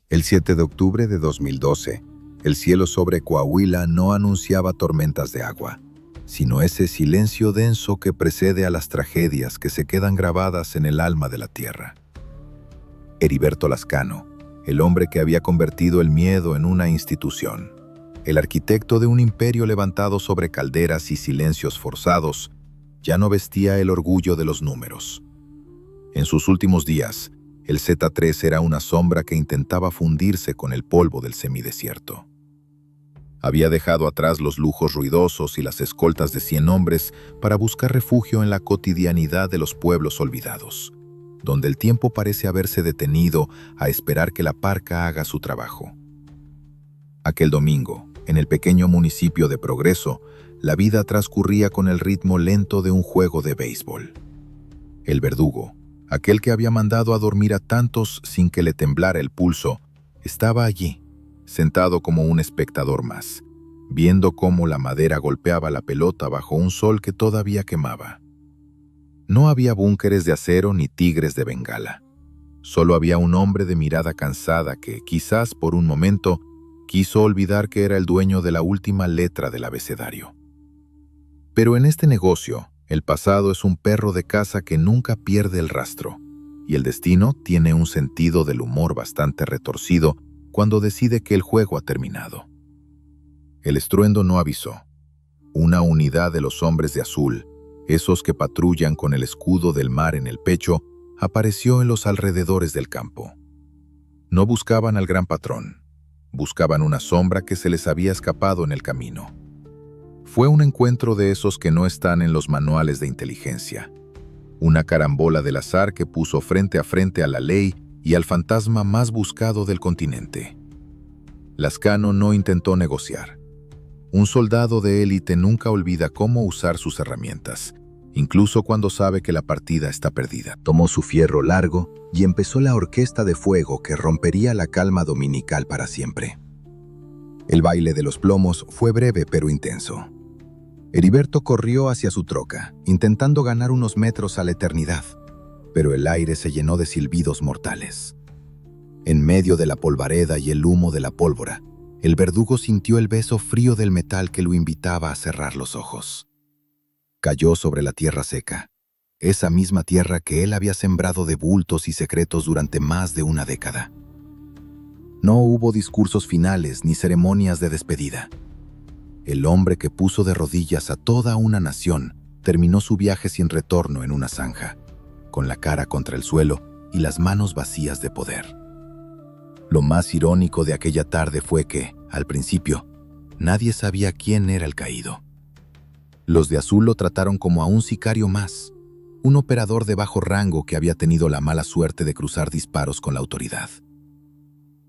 El 7 de octubre de 2012, el cielo sobre Coahuila no anunciaba tormentas de agua, sino ese silencio denso que precede a las tragedias que se quedan grabadas en el alma de la tierra. Heriberto Lascano, el hombre que había convertido el miedo en una institución, el arquitecto de un imperio levantado sobre calderas y silencios forzados, ya no vestía el orgullo de los números. En sus últimos días, el Z3 era una sombra que intentaba fundirse con el polvo del semidesierto. Había dejado atrás los lujos ruidosos y las escoltas de 100 hombres para buscar refugio en la cotidianidad de los pueblos olvidados, donde el tiempo parece haberse detenido a esperar que la parca haga su trabajo. Aquel domingo, en el pequeño municipio de Progreso, la vida transcurría con el ritmo lento de un juego de béisbol. El verdugo, aquel que había mandado a dormir a tantos sin que le temblara el pulso, estaba allí, sentado como un espectador más, viendo cómo la madera golpeaba la pelota bajo un sol que todavía quemaba. No había búnkeres de acero ni tigres de Bengala. Solo había un hombre de mirada cansada que, quizás por un momento, quiso olvidar que era el dueño de la última letra del abecedario. Pero en este negocio, el pasado es un perro de caza que nunca pierde el rastro, y el destino tiene un sentido del humor bastante retorcido cuando decide que el juego ha terminado. El estruendo no avisó. Una unidad de los hombres de azul, esos que patrullan con el escudo del mar en el pecho, apareció en los alrededores del campo. No buscaban al gran patrón, buscaban una sombra que se les había escapado en el camino. Fue un encuentro de esos que no están en los manuales de inteligencia. Una carambola del azar que puso frente a frente a la ley y al fantasma más buscado del continente. Lascano no intentó negociar. Un soldado de élite nunca olvida cómo usar sus herramientas, incluso cuando sabe que la partida está perdida. Tomó su fierro largo y empezó la orquesta de fuego que rompería la calma dominical para siempre. El baile de los plomos fue breve pero intenso. Heriberto corrió hacia su troca, intentando ganar unos metros a la eternidad, pero el aire se llenó de silbidos mortales. En medio de la polvareda y el humo de la pólvora, el verdugo sintió el beso frío del metal que lo invitaba a cerrar los ojos. Cayó sobre la tierra seca, esa misma tierra que él había sembrado de bultos y secretos durante más de una década. No hubo discursos finales ni ceremonias de despedida. El hombre que puso de rodillas a toda una nación terminó su viaje sin retorno en una zanja, con la cara contra el suelo y las manos vacías de poder. Lo más irónico de aquella tarde fue que, al principio, nadie sabía quién era el caído. Los de azul lo trataron como a un sicario más, un operador de bajo rango que había tenido la mala suerte de cruzar disparos con la autoridad.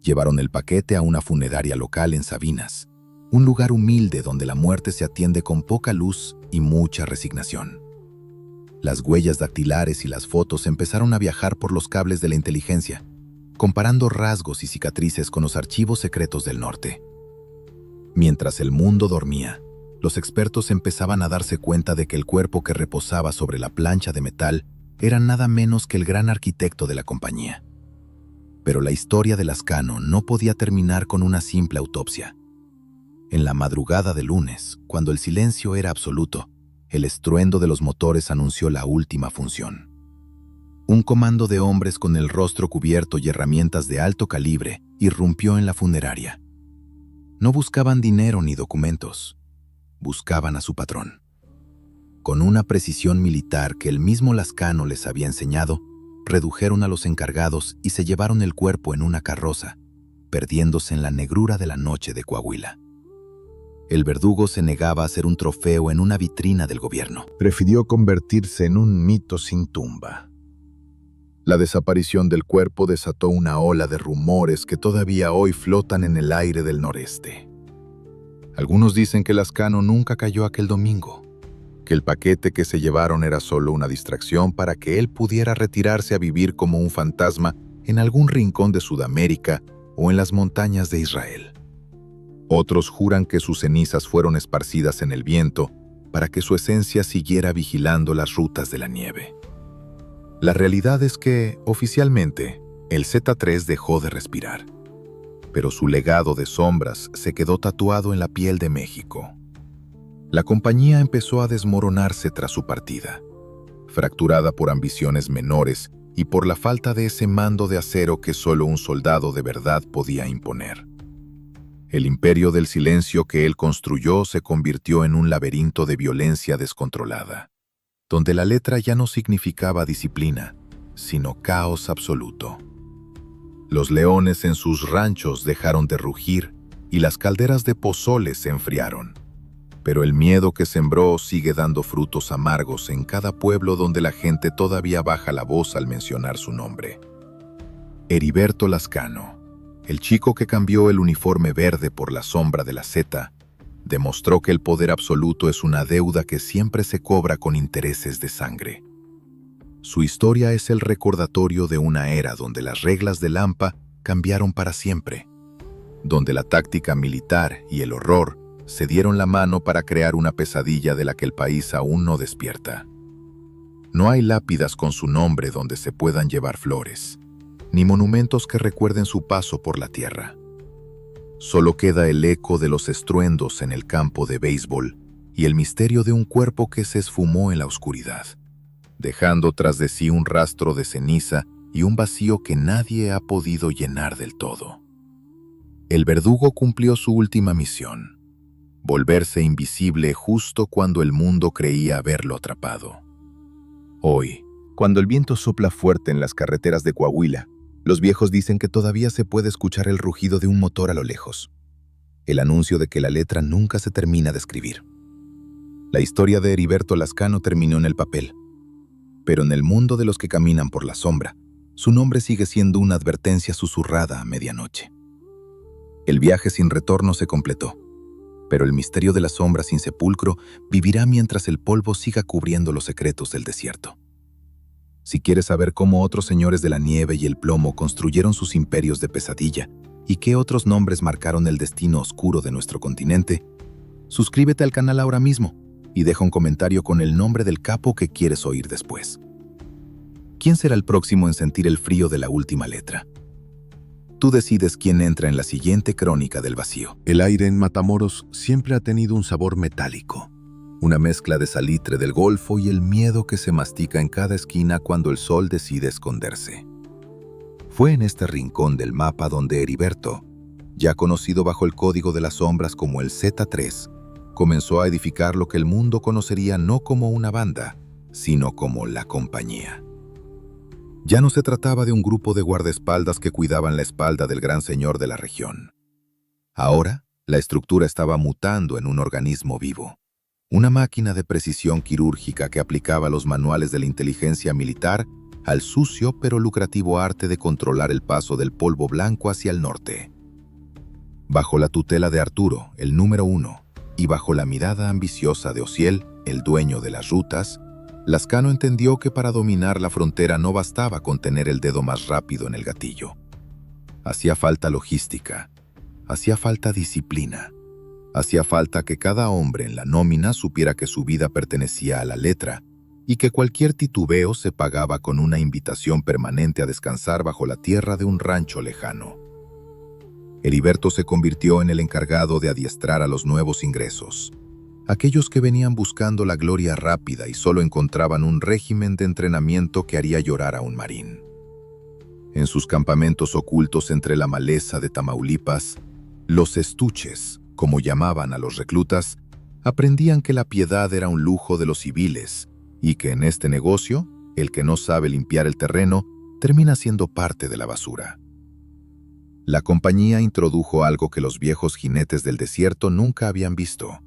Llevaron el paquete a una funeraria local en Sabinas, un lugar humilde donde la muerte se atiende con poca luz y mucha resignación. Las huellas dactilares y las fotos empezaron a viajar por los cables de la inteligencia, comparando rasgos y cicatrices con los archivos secretos del norte. Mientras el mundo dormía, los expertos empezaban a darse cuenta de que el cuerpo que reposaba sobre la plancha de metal era nada menos que el gran arquitecto de la compañía. Pero la historia de Lascano no podía terminar con una simple autopsia. En la madrugada de lunes, cuando el silencio era absoluto, el estruendo de los motores anunció la última función. Un comando de hombres con el rostro cubierto y herramientas de alto calibre irrumpió en la funeraria. No buscaban dinero ni documentos, buscaban a su patrón. Con una precisión militar que el mismo Lascano les había enseñado, redujeron a los encargados y se llevaron el cuerpo en una carroza, perdiéndose en la negrura de la noche de Coahuila. El verdugo se negaba a ser un trofeo en una vitrina del gobierno. Prefirió convertirse en un mito sin tumba. La desaparición del cuerpo desató una ola de rumores que todavía hoy flotan en el aire del noreste. Algunos dicen que Lascano nunca cayó aquel domingo, que el paquete que se llevaron era solo una distracción para que él pudiera retirarse a vivir como un fantasma en algún rincón de Sudamérica o en las montañas de Israel. Otros juran que sus cenizas fueron esparcidas en el viento para que su esencia siguiera vigilando las rutas de la nieve. La realidad es que, oficialmente, el Z3 dejó de respirar. pero su legado de sombras se quedó tatuado en la piel de México. La compañía empezó a desmoronarse tras su partida, fracturada por ambiciones menores y por la falta de ese mando de acero que solo un soldado de verdad podía imponer. El imperio del silencio que él construyó se convirtió en un laberinto de violencia descontrolada, donde la letra ya no significaba disciplina, sino caos absoluto. Los leones en sus ranchos dejaron de rugir y las calderas de pozole se enfriaron. Pero el miedo que sembró sigue dando frutos amargos en cada pueblo donde la gente todavía baja la voz al mencionar su nombre. Heriberto Lascano, el chico que cambió el uniforme verde por la sombra de la Z, demostró que el poder absoluto es una deuda que siempre se cobra con intereses de sangre. Su historia es el recordatorio de una era donde las reglas del AMPA cambiaron para siempre, donde la táctica militar y el horror se dieron la mano para crear una pesadilla de la que el país aún no despierta. No hay lápidas con su nombre donde se puedan llevar flores, ni monumentos que recuerden su paso por la tierra. Solo queda el eco de los estruendos en el campo de béisbol y el misterio de un cuerpo que se esfumó en la oscuridad, dejando tras de sí un rastro de ceniza y un vacío que nadie ha podido llenar del todo. El verdugo cumplió su última misión: volverse invisible justo cuando el mundo creía haberlo atrapado. Hoy, cuando el viento sopla fuerte en las carreteras de Coahuila, los viejos dicen que todavía se puede escuchar el rugido de un motor a lo lejos, el anuncio de que la letra nunca se termina de escribir. La historia de Heriberto Lascano terminó en el papel, pero en el mundo de los que caminan por la sombra, su nombre sigue siendo una advertencia susurrada a medianoche. El viaje sin retorno se completó, pero el misterio de la sombra sin sepulcro vivirá mientras el polvo siga cubriendo los secretos del desierto. Si quieres saber cómo otros señores de la nieve y el plomo construyeron sus imperios de pesadilla y qué otros nombres marcaron el destino oscuro de nuestro continente, suscríbete al canal ahora mismo y deja un comentario con el nombre del capo que quieres oír después. ¿Quién será el próximo en sentir el frío de la última letra? Tú decides quién entra en la siguiente crónica del vacío. El aire en Matamoros siempre ha tenido un sabor metálico. Una mezcla de salitre del Golfo y el miedo que se mastica en cada esquina cuando el sol decide esconderse. Fue en este rincón del mapa donde Heriberto, ya conocido bajo el código de las sombras como el Z3, comenzó a edificar lo que el mundo conocería no como una banda, sino como la compañía. Ya no se trataba de un grupo de guardaespaldas que cuidaban la espalda del gran señor de la región. Ahora, la estructura estaba mutando en un organismo vivo. Una máquina de precisión quirúrgica que aplicaba los manuales de la inteligencia militar al sucio pero lucrativo arte de controlar el paso del polvo blanco hacia el norte. Bajo la tutela de Arturo, el número 1, y bajo la mirada ambiciosa de Ociel, el dueño de las rutas, Lascano entendió que para dominar la frontera no bastaba con tener el dedo más rápido en el gatillo. Hacía falta logística, hacía falta disciplina, hacía falta que cada hombre en la nómina supiera que su vida pertenecía a la letra y que cualquier titubeo se pagaba con una invitación permanente a descansar bajo la tierra de un rancho lejano. Heriberto se convirtió en el encargado de adiestrar a los nuevos ingresos, aquellos que venían buscando la gloria rápida y solo encontraban un régimen de entrenamiento que haría llorar a un marín. En sus campamentos ocultos entre la maleza de Tamaulipas, los estuches, como llamaban a los reclutas, aprendían que la piedad era un lujo de los civiles y que en este negocio, el que no sabe limpiar el terreno termina siendo parte de la basura. La compañía introdujo algo que los viejos jinetes del desierto nunca habían visto: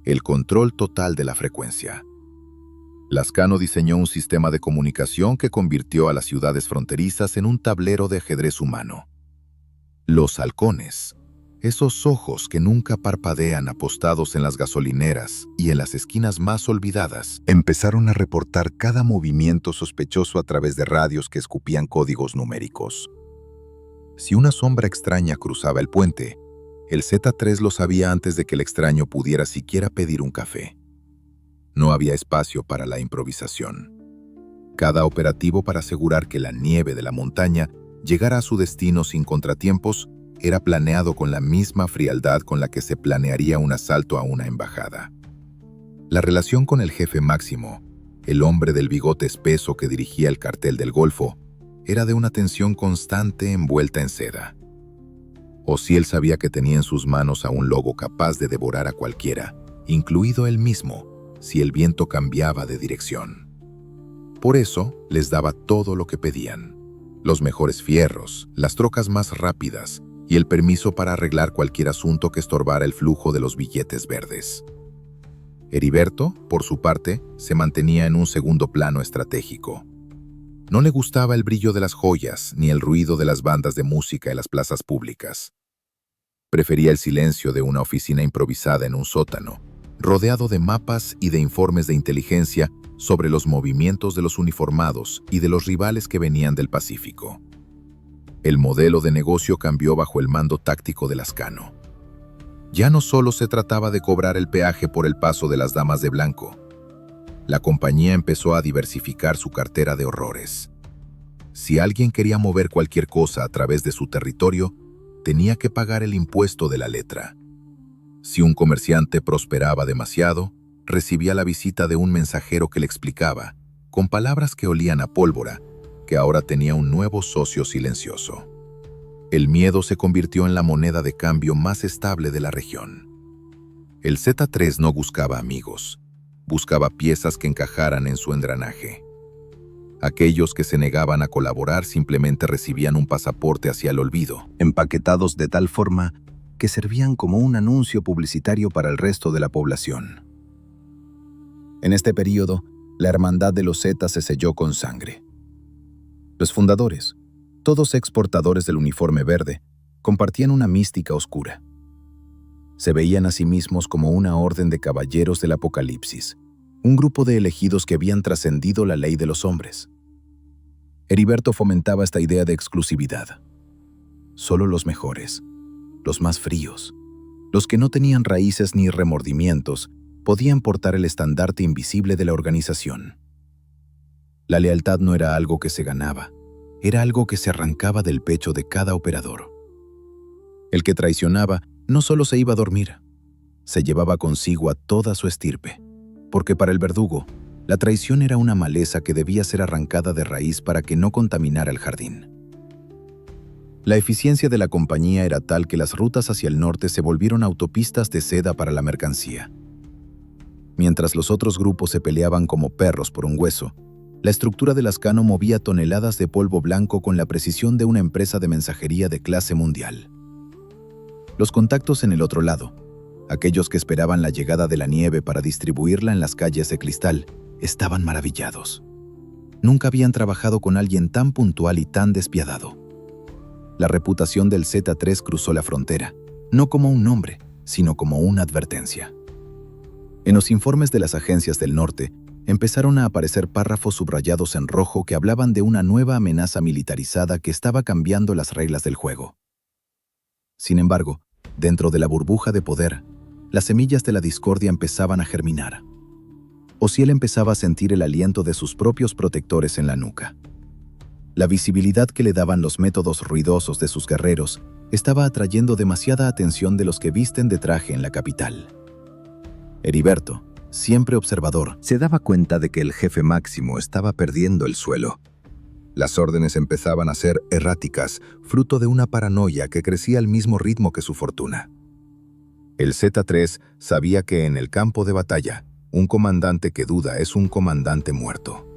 el control total de la frecuencia. Lascano diseñó un sistema de comunicación que convirtió a las ciudades fronterizas en un tablero de ajedrez humano. Los halcones, esos ojos que nunca parpadean apostados en las gasolineras y en las esquinas más olvidadas, empezaron a reportar cada movimiento sospechoso a través de radios que escupían códigos numéricos. Si una sombra extraña cruzaba el puente, el Z3 lo sabía antes de que el extraño pudiera siquiera pedir un café. No había espacio para la improvisación. Cada operativo para asegurar que la nieve de la montaña llegara a su destino sin contratiempos era planeado con la misma frialdad con la que se planearía un asalto a una embajada. La relación con el jefe máximo, el hombre del bigote espeso que dirigía el cartel del Golfo, era de una tensión constante envuelta en seda. Osiel sabía que tenía en sus manos a un lobo capaz de devorar a cualquiera, incluido él mismo, si el viento cambiaba de dirección. Por eso les daba todo lo que pedían: los mejores fierros, las trocas más rápidas y el permiso para arreglar cualquier asunto que estorbara el flujo de los billetes verdes. Heriberto, por su parte, se mantenía en un segundo plano estratégico. No le gustaba el brillo de las joyas ni el ruido de las bandas de música en las plazas públicas. Prefería el silencio de una oficina improvisada en un sótano, rodeado de mapas y de informes de inteligencia sobre los movimientos de los uniformados y de los rivales que venían del Pacífico. El modelo de negocio cambió bajo el mando táctico de Lascano. Ya no solo se trataba de cobrar el peaje por el paso de las damas de blanco. La compañía empezó a diversificar su cartera de horrores. Si alguien quería mover cualquier cosa a través de su territorio, tenía que pagar el impuesto de la letra. Si un comerciante prosperaba demasiado, recibía la visita de un mensajero que le explicaba, con palabras que olían a pólvora, que ahora tenía un nuevo socio silencioso. El miedo se convirtió en la moneda de cambio más estable de la región. El Z3 no buscaba amigos, buscaba piezas que encajaran en su engranaje. Aquellos que se negaban a colaborar simplemente recibían un pasaporte hacia el olvido, empaquetados de tal forma que servían como un anuncio publicitario para el resto de la población. En este período, la hermandad de los Zetas se selló con sangre. Los fundadores, todos exportadores del uniforme verde, compartían una mística oscura. Se veían a sí mismos como una orden de caballeros del apocalipsis, un grupo de elegidos que habían trascendido la ley de los hombres. Heriberto fomentaba esta idea de exclusividad. Solo los mejores, los más fríos, los que no tenían raíces ni remordimientos, podían portar el estandarte invisible de la organización. La lealtad no era algo que se ganaba, era algo que se arrancaba del pecho de cada operador. El que traicionaba no solo se iba a dormir, se llevaba consigo a toda su estirpe, porque para el verdugo, la traición era una maleza que debía ser arrancada de raíz para que no contaminara el jardín. La eficiencia de la compañía era tal que las rutas hacia el norte se volvieron autopistas de seda para la mercancía. Mientras los otros grupos se peleaban como perros por un hueso, la estructura de Lascano movía toneladas de polvo blanco con la precisión de una empresa de mensajería de clase mundial. Los contactos en el otro lado, aquellos que esperaban la llegada de la nieve para distribuirla en las calles de cristal, estaban maravillados. Nunca habían trabajado con alguien tan puntual y tan despiadado. La reputación del Z3 cruzó la frontera, no como un nombre, sino como una advertencia. En los informes de las agencias del norte, empezaron a aparecer párrafos subrayados en rojo que hablaban de una nueva amenaza militarizada que estaba cambiando las reglas del juego. Sin embargo, dentro de la burbuja de poder, las semillas de la discordia empezaban a germinar. Osiel empezaba a sentir el aliento de sus propios protectores en la nuca. La visibilidad que le daban los métodos ruidosos de sus guerreros estaba atrayendo demasiada atención de los que visten de traje en la capital. Heriberto, siempre observador, se daba cuenta de que el jefe máximo estaba perdiendo el suelo. Las órdenes empezaban a ser erráticas, fruto de una paranoia que crecía al mismo ritmo que su fortuna. El Z3 sabía que en el campo de batalla, un comandante que duda es un comandante muerto.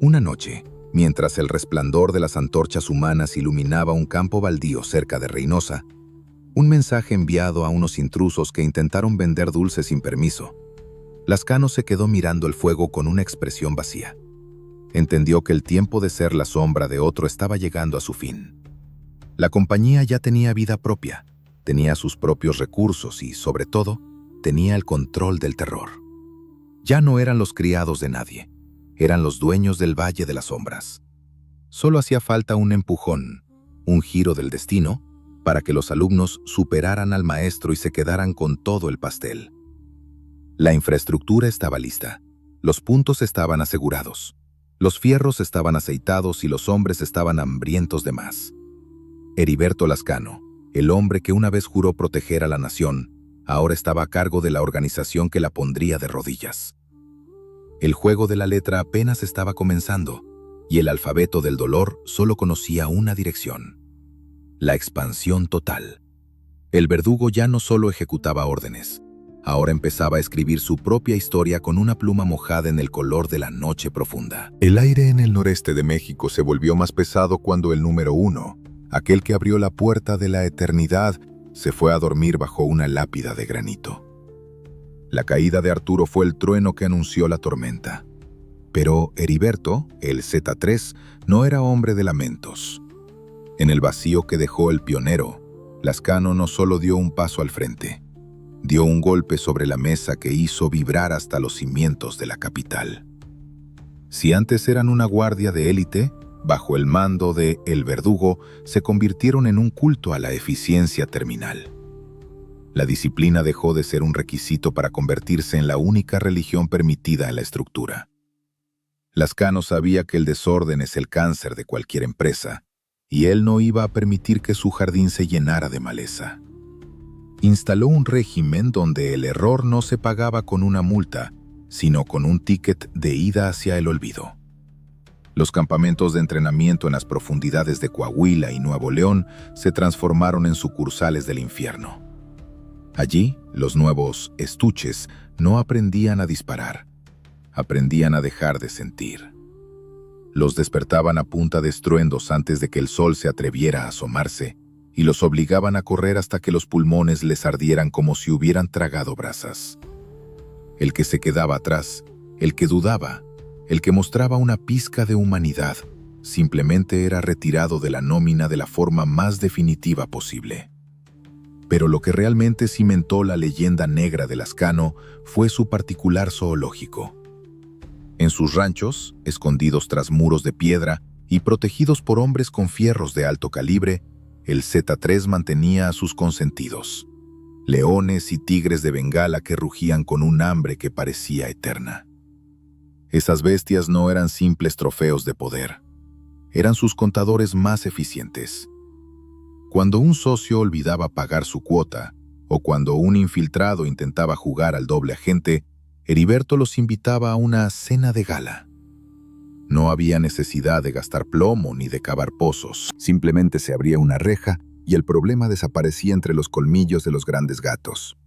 Una noche, mientras el resplandor de las antorchas humanas iluminaba un campo baldío cerca de Reynosa, un mensaje enviado a unos intrusos que intentaron vender dulces sin permiso. Lascano se quedó mirando el fuego con una expresión vacía. Entendió que el tiempo de ser la sombra de otro estaba llegando a su fin. La compañía ya tenía vida propia, tenía sus propios recursos y, sobre todo, tenía el control del terror. Ya no eran los criados de nadie, eran los dueños del Valle de las Sombras. Solo hacía falta un empujón, un giro del destino, para que los alumnos superaran al maestro y se quedaran con todo el pastel. La infraestructura estaba lista, los puntos estaban asegurados, los fierros estaban aceitados y los hombres estaban hambrientos de más. Heriberto Lascano, el hombre que una vez juró proteger a la nación, ahora estaba a cargo de la organización que la pondría de rodillas. El juego de la letra apenas estaba comenzando, y el alfabeto del dolor solo conocía una dirección: la expansión total. El verdugo ya no solo ejecutaba órdenes, ahora empezaba a escribir su propia historia con una pluma mojada en el color de la noche profunda. El aire en el noreste de México se volvió más pesado cuando el número 1, aquel que abrió la puerta de la eternidad, se fue a dormir bajo una lápida de granito. La caída de Arturo fue el trueno que anunció la tormenta. Pero Heriberto, el Z3, no era hombre de lamentos. En el vacío que dejó el pionero, Lascano no solo dio un paso al frente, dio un golpe sobre la mesa que hizo vibrar hasta los cimientos de la capital. Si antes eran una guardia de élite, bajo el mando de El Verdugo, se convirtieron en un culto a la eficiencia terminal. La disciplina dejó de ser un requisito para convertirse en la única religión permitida en la estructura. Lascano sabía que el desorden es el cáncer de cualquier empresa, y él no iba a permitir que su jardín se llenara de maleza. Instaló un régimen donde el error no se pagaba con una multa, sino con un ticket de ida hacia el olvido. Los campamentos de entrenamiento en las profundidades de Coahuila y Nuevo León se transformaron en sucursales del infierno. Allí, los nuevos estuches no aprendían a disparar, aprendían a dejar de sentir. Los despertaban a punta de estruendos antes de que el sol se atreviera a asomarse, y los obligaban a correr hasta que los pulmones les ardieran como si hubieran tragado brasas. El que se quedaba atrás, el que dudaba, el que mostraba una pizca de humanidad, simplemente era retirado de la nómina de la forma más definitiva posible. Pero lo que realmente cimentó la leyenda negra de Lascano fue su particular zoológico. En sus ranchos, escondidos tras muros de piedra y protegidos por hombres con fierros de alto calibre, el Z3 mantenía a sus consentidos, leones y tigres de Bengala que rugían con un hambre que parecía eterna. Esas bestias no eran simples trofeos de poder, eran sus contadores más eficientes. Cuando un socio olvidaba pagar su cuota, o cuando un infiltrado intentaba jugar al doble agente, Heriberto los invitaba a una cena de gala. No había necesidad de gastar plomo ni de cavar pozos. Simplemente se abría una reja y el problema desaparecía entre los colmillos de los grandes gatos.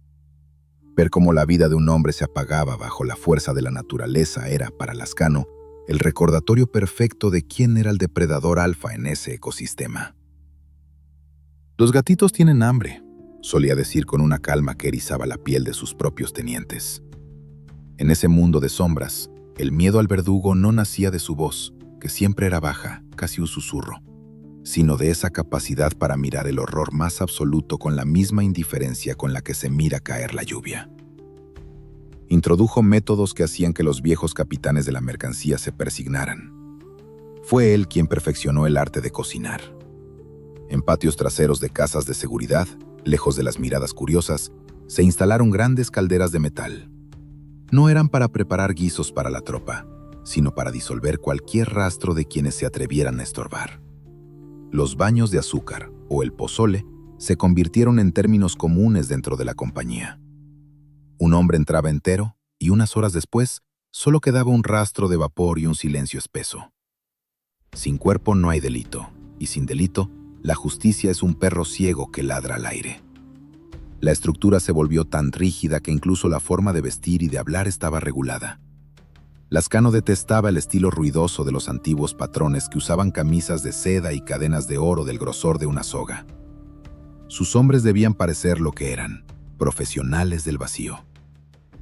Ver cómo la vida de un hombre se apagaba bajo la fuerza de la naturaleza era, para Lascano, el recordatorio perfecto de quién era el depredador alfa en ese ecosistema. «Los gatitos tienen hambre», solía decir con una calma que erizaba la piel de sus propios tenientes. En ese mundo de sombras, el miedo al verdugo no nacía de su voz, que siempre era baja, casi un susurro, sino de esa capacidad para mirar el horror más absoluto con la misma indiferencia con la que se mira caer la lluvia. Introdujo métodos que hacían que los viejos capitanes de la mercancía se persignaran. Fue él quien perfeccionó el arte de cocinar. En patios traseros de casas de seguridad, lejos de las miradas curiosas, se instalaron grandes calderas de metal. No eran para preparar guisos para la tropa, sino para disolver cualquier rastro de quienes se atrevieran a estorbar. Los baños de azúcar, o el pozole, se convirtieron en términos comunes dentro de la compañía. Un hombre entraba entero, y unas horas después, solo quedaba un rastro de vapor y un silencio espeso. Sin cuerpo no hay delito, y sin delito, la justicia es un perro ciego que ladra al aire. La estructura se volvió tan rígida que incluso la forma de vestir y de hablar estaba regulada. Lascano detestaba el estilo ruidoso de los antiguos patrones que usaban camisas de seda y cadenas de oro del grosor de una soga. Sus hombres debían parecer lo que eran, profesionales del vacío.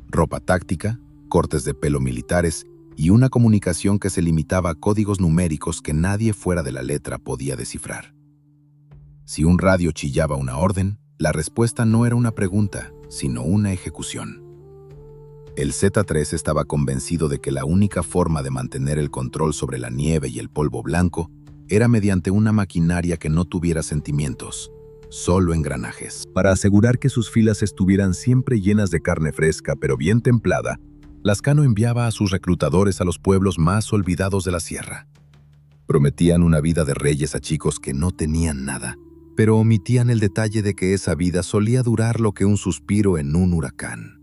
Ropa táctica, cortes de pelo militares y una comunicación que se limitaba a códigos numéricos que nadie fuera de la letra podía descifrar. Si un radio chillaba una orden, la respuesta no era una pregunta, sino una ejecución. El Z3 estaba convencido de que la única forma de mantener el control sobre la nieve y el polvo blanco era mediante una maquinaria que no tuviera sentimientos, solo engranajes. Para asegurar que sus filas estuvieran siempre llenas de carne fresca pero bien templada, Lascano enviaba a sus reclutadores a los pueblos más olvidados de la sierra. Prometían una vida de reyes a chicos que no tenían nada, pero omitían el detalle de que esa vida solía durar lo que un suspiro en un huracán.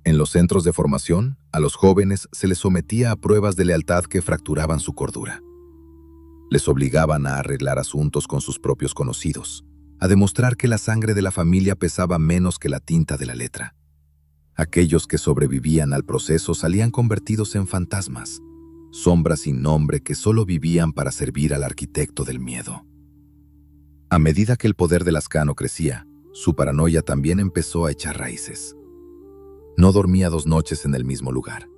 En los centros de formación, a los jóvenes se les sometía a pruebas de lealtad que fracturaban su cordura. Les obligaban a arreglar asuntos con sus propios conocidos, a demostrar que la sangre de la familia pesaba menos que la tinta de la letra. Aquellos que sobrevivían al proceso salían convertidos en fantasmas, sombras sin nombre que solo vivían para servir al arquitecto del miedo. A medida que el poder de Lascano crecía, su paranoia también empezó a echar raíces. No dormía 2 noches en el mismo lugar.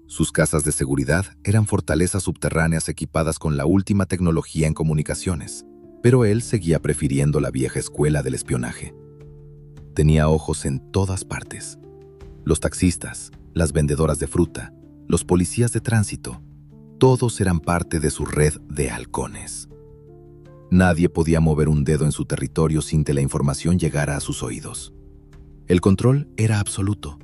Sus casas de seguridad eran fortalezas subterráneas equipadas con la última tecnología en comunicaciones, pero él seguía prefiriendo la vieja escuela del espionaje. Tenía ojos en todas partes. Los taxistas, las vendedoras de fruta, los policías de tránsito, todos eran parte de su red de halcones. Nadie podía mover un dedo en su territorio sin que la información llegara a sus oídos. El control era absoluto.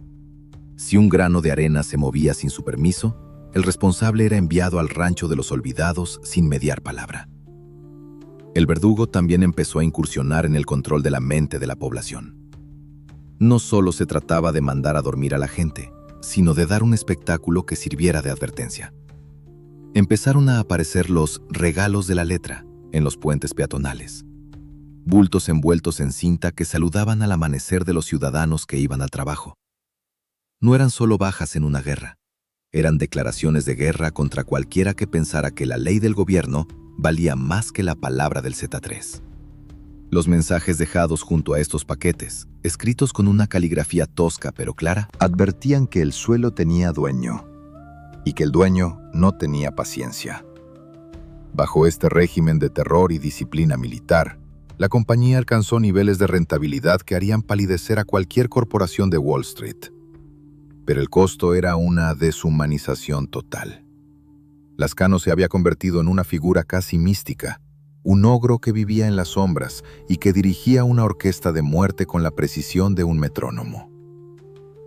Si un grano de arena se movía sin su permiso, el responsable era enviado al rancho de los olvidados sin mediar palabra. El verdugo también empezó a incursionar en el control de la mente de la población. No solo se trataba de mandar a dormir a la gente, sino de dar un espectáculo que sirviera de advertencia. Empezaron a aparecer los regalos de la letra en los puentes peatonales. Bultos envueltos en cinta que saludaban al amanecer de los ciudadanos que iban al trabajo. No eran solo bajas en una guerra, eran declaraciones de guerra contra cualquiera que pensara que la ley del gobierno valía más que la palabra del Z3. Los mensajes dejados junto a estos paquetes, escritos con una caligrafía tosca pero clara, advertían que el suelo tenía dueño y que el dueño no tenía paciencia. Bajo este régimen de terror y disciplina militar, la compañía alcanzó niveles de rentabilidad que harían palidecer a cualquier corporación de Wall Street. Pero el costo era una deshumanización total. Lascano se había convertido en una figura casi mística, un ogro que vivía en las sombras y que dirigía una orquesta de muerte con la precisión de un metrónomo.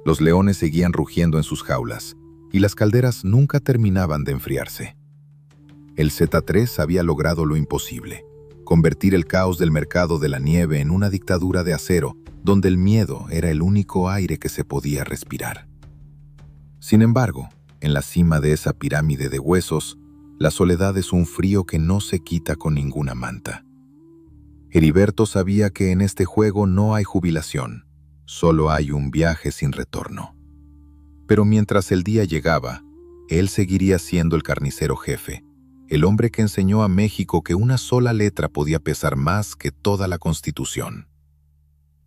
Los leones seguían rugiendo en sus jaulas, y las calderas nunca terminaban de enfriarse. El Z3 había logrado lo imposible, convertir el caos del mercado de la nieve en una dictadura de acero, donde el miedo era el único aire que se podía respirar. Sin embargo, en la cima de esa pirámide de huesos, la soledad es un frío que no se quita con ninguna manta. Heriberto sabía que en este juego no hay jubilación, solo hay un viaje sin retorno. Pero mientras el día llegaba, él seguiría siendo el carnicero jefe, el hombre que enseñó a México que una sola letra podía pesar más que toda la Constitución.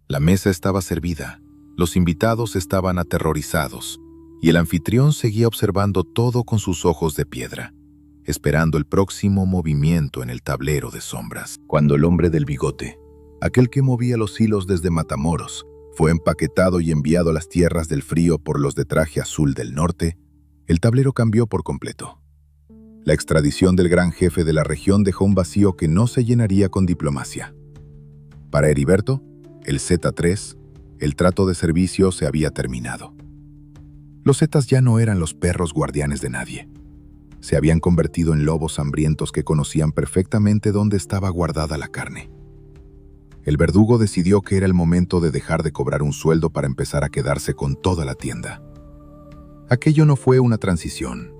La mesa estaba servida, los invitados estaban aterrorizados, y el anfitrión seguía observando todo con sus ojos de piedra, esperando el próximo movimiento en el tablero de sombras. Cuando el hombre del bigote, aquel que movía los hilos desde Matamoros, fue empaquetado y enviado a las tierras del frío por los de traje azul del norte, el tablero cambió por completo. La extradición del gran jefe de la región dejó un vacío que no se llenaría con diplomacia. Para Heriberto, el Z3, el trato de servicio se había terminado. Los Zetas ya no eran los perros guardianes de nadie. Se habían convertido en lobos hambrientos que conocían perfectamente dónde estaba guardada la carne. El verdugo decidió que era el momento de dejar de cobrar un sueldo para empezar a quedarse con toda la tienda. Aquello no fue una transición,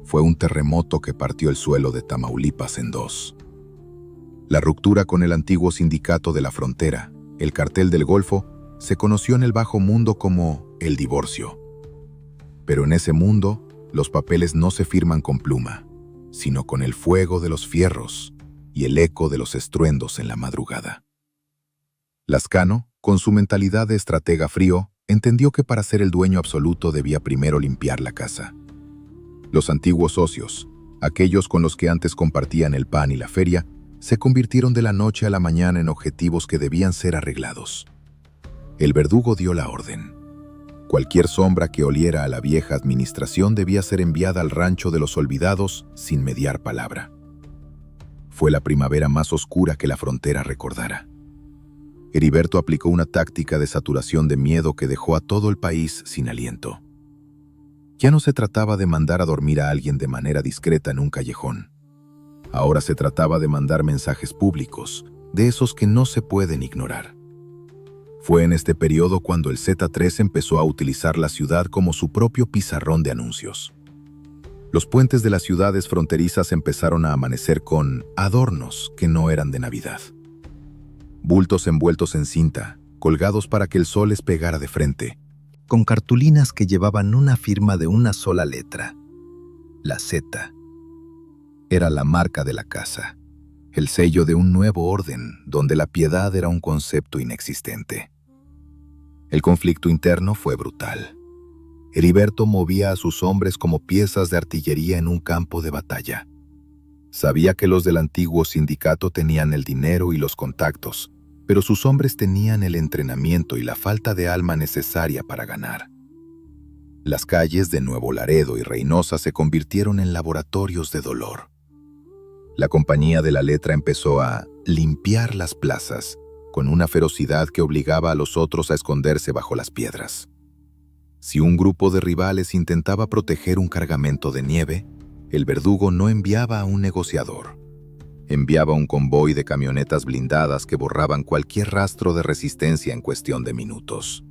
fue un terremoto que partió el suelo de Tamaulipas en 2. La ruptura con el antiguo sindicato de la frontera, el cartel del Golfo, se conoció en el bajo mundo como el divorcio. Pero en ese mundo, los papeles no se firman con pluma, sino con el fuego de los fierros y el eco de los estruendos en la madrugada. Lascano, con su mentalidad de estratega frío, entendió que para ser el dueño absoluto debía primero limpiar la casa. Los antiguos socios, aquellos con los que antes compartían el pan y la feria, se convirtieron de la noche a la mañana en objetivos que debían ser arreglados. El verdugo dio la orden. Cualquier sombra que oliera a la vieja administración debía ser enviada al rancho de los olvidados sin mediar palabra. Fue la primavera más oscura que la frontera recordara. Heriberto aplicó una táctica de saturación de miedo que dejó a todo el país sin aliento. Ya no se trataba de mandar a dormir a alguien de manera discreta en un callejón. Ahora se trataba de mandar mensajes públicos, de esos que no se pueden ignorar. Fue en este periodo cuando el Z3 empezó a utilizar la ciudad como su propio pizarrón de anuncios. Los puentes de las ciudades fronterizas empezaron a amanecer con adornos que no eran de Navidad. Bultos envueltos en cinta, colgados para que el sol les pegara de frente, con cartulinas que llevaban una firma de una sola letra, la Z. Era la marca de la casa, el sello de un nuevo orden donde la piedad era un concepto inexistente. El conflicto interno fue brutal. Heriberto movía a sus hombres como piezas de artillería en un campo de batalla. Sabía que los del antiguo sindicato tenían el dinero y los contactos, pero sus hombres tenían el entrenamiento y la falta de alma necesaria para ganar. Las calles de Nuevo Laredo y Reynosa se convirtieron en laboratorios de dolor. La Compañía de la Letra empezó a limpiar las plazas con una ferocidad que obligaba a los otros a esconderse bajo las piedras. Si un grupo de rivales intentaba proteger un cargamento de nieve, el verdugo no enviaba a un negociador. Enviaba un convoy de camionetas blindadas que borraban cualquier rastro de resistencia en cuestión de minutos.